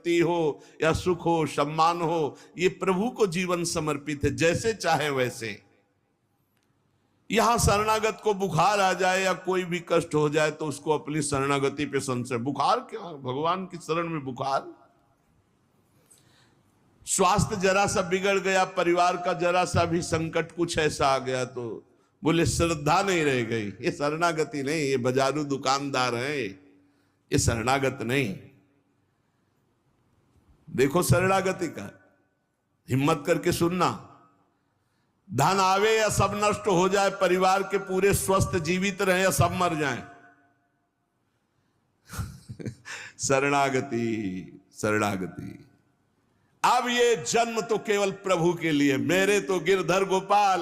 संपत्ति हो या सुख हो, सम्मान हो, ये प्रभु को जीवन समर्पित है, जैसे चाहे वैसे। यहां शरणागत को बुखार आ जाए या कोई भी कष्ट हो जाए तो उसको अपनी शरणागति पे संशय। बुखार क्या, भगवान की शरण में बुखार। स्वास्थ्य जरा सा बिगड़ गया, परिवार का जरा सा भी संकट कुछ ऐसा आ गया तो बोले श्रद्धा नहीं रह गई। ये शरणागति नहीं, ये बाजारू दुकानदार है, ये शरणागत नहीं। देखो शरणागति का, हिम्मत करके सुनना। धन आवे या सब नष्ट हो जाए, परिवार के पूरे स्वस्थ जीवित रहे या सब मर जाएं, शरणागति शरणागति। अब ये जन्म तो केवल प्रभु के लिए, मेरे तो गिरधर गोपाल,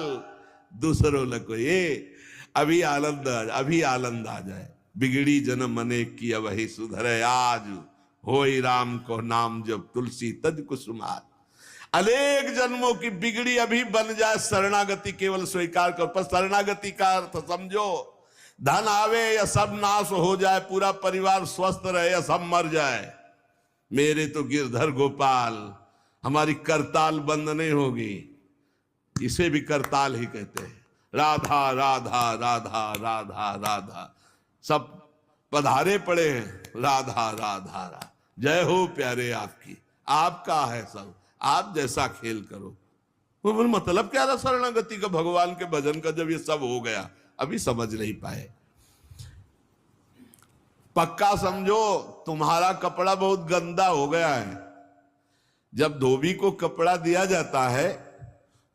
दूसरों को ये अभी आनंद आ जाए। बिगड़ी जन्म अनेक की वही सुधरे आज, होई राम को नाम जब तुलसी तज कुसुमार। अनेक जन्मों की बिगड़ी अभी बन जाए, शरणागति केवल स्वीकार कर। पर शरणागति का अर्थ समझो, धन आवे या सब नाश हो जाए, पूरा परिवार स्वस्थ रहे या सब मर जाए, मेरे तो गिरधर गोपाल, हमारी करताल बंद नहीं होगी। इसे भी करताल ही कहते हैं। राधा राधा राधा राधा राधा, सब पधारे पड़े हैं, राधा राधा राधा। जय हो प्यारे आपकी, आपका है सब, आप जैसा खेल करो। वो मतलब क्या रहा शरणागति का, भगवान के भजन का, जब ये सब हो गया अभी समझ नहीं पाए। पक्का समझो तुम्हारा कपड़ा बहुत गंदा हो गया है। जब धोबी को कपड़ा दिया जाता है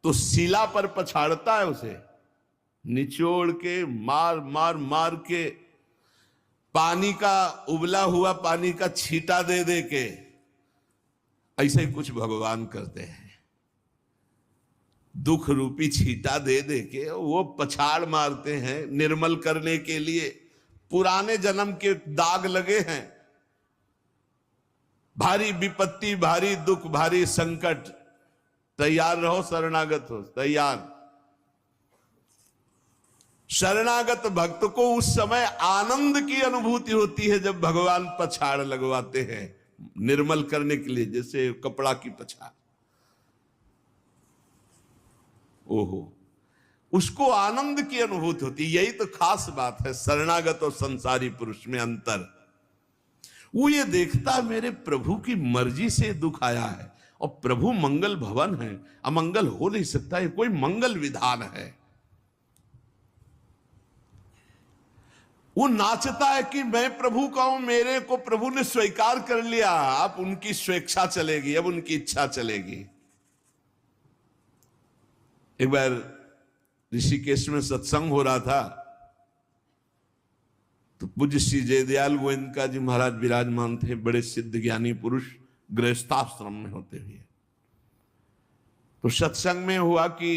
तो शिला पर पछाड़ता है, उसे निचोड़ के मार मार मार के, पानी का उबला हुआ पानी का छींटा दे दे के, ऐसे ही कुछ भगवान करते हैं। दुख रूपी छींटा दे दे के वो पछाड़ मारते हैं निर्मल करने के लिए। पुराने जन्म के दाग लगे हैं, भारी विपत्ति, भारी दुख, भारी संकट, तैयार रहो, शरणागत हो, तैयार। शरणागत भक्त को उस समय आनंद की अनुभूति होती है जब भगवान पछाड़ लगवाते हैं निर्मल करने के लिए, जैसे कपड़ा की पछाड़। ओहो, उसको आनंद की अनुभूति होती। यही तो खास बात है शरणागत और संसारी पुरुष में अंतर। वो ये देखता मेरे प्रभु की मर्जी से दुख आया है, और प्रभु मंगल भवन है, अमंगल हो नहीं सकता, ये कोई मंगल विधान है। वो नाचता है कि मैं प्रभु का हूं, मेरे को प्रभु ने स्वीकार कर लिया, अब उनकी स्वेच्छा चलेगी, अब उनकी इच्छा चलेगी। एक बार ऋषिकेश में सत्संग हो रहा था तो पूज्य श्री जयदयाल गोविंदका जी महाराज विराजमान थे, बड़े सिद्ध ज्ञानी पुरुष, गृहस्थाश्रम में होते हुए। तो सत्संग में हुआ कि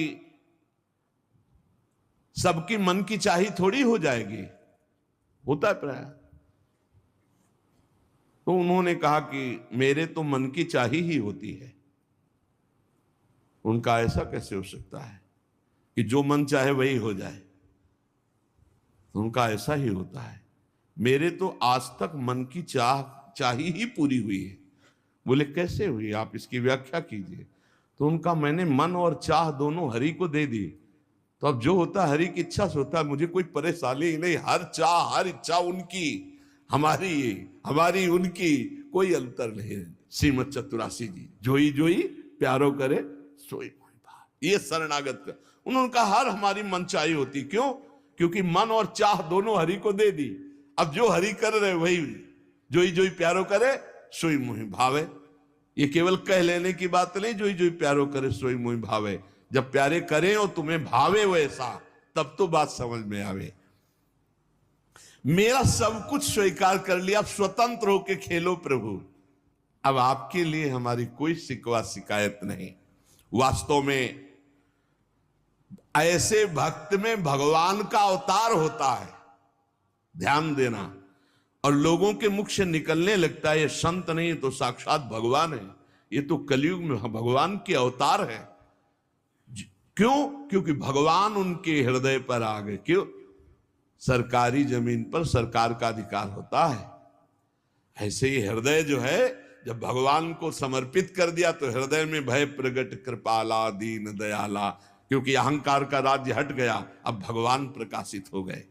सबकी मन की चाही थोड़ी हो जाएगी, होता है प्राय। तो उन्होंने कहा कि मेरे तो मन की चाही ही होती है। उनका ऐसा कैसे हो सकता है कि जो मन चाहे वही हो जाए? उनका ऐसा ही होता है, मेरे तो आज तक मन की चाही ही पूरी हुई है। बोले कैसे हुई, आप इसकी व्याख्या कीजिए। तो उनका मैंने मन और चाह दोनों हरि को दे दी, तो अब जो होता हरि की इच्छा से होता है, मुझे कोई परेशानी ही नहीं। हर चाह हर इच्छा उनकी, हमारी उनकी कोई अंतर नहीं। श्रीमद चतुरासी जी, जोई जोई प्यारो करे सोई मोहि भाव। ये शरणागत का उन्होंने कहा हर हमारी मनचाही होती। क्यों? क्योंकि मन और चाह दोनों हरि को दे दी। अब जो हरि कर रहे वही जोई जोई प्यारो करे सोई मोहि भावे। ये केवल कह लेने की बात नहीं, जोई जोई प्यारो करे सोई मोहि भावे। जब प्यारे करें और तुम्हें भावे वैसा, तब तो बात समझ में आवे। मेरा सब कुछ स्वीकार कर लिया, अब स्वतंत्र होके खेलो प्रभु। अब आपके लिए हमारी कोई शिकवा शिकायत नहीं। वास्तव में ऐसे भक्त में भगवान का अवतार होता है, ध्यान देना। और लोगों के मुख से निकलने लगता है ये संत नहीं तो साक्षात भगवान है, ये तो कलयुग में भगवान के अवतार है। क्यों? क्योंकि भगवान उनके हृदय पर आ गए। क्यों? सरकारी जमीन पर सरकार का अधिकार होता है। ऐसे ही हृदय जो है जब भगवान को समर्पित कर दिया तो हृदय में भय प्रगट कृपाला दीन दयाला, क्योंकि अहंकार का राज्य हट गया, अब भगवान प्रकाशित हो गए।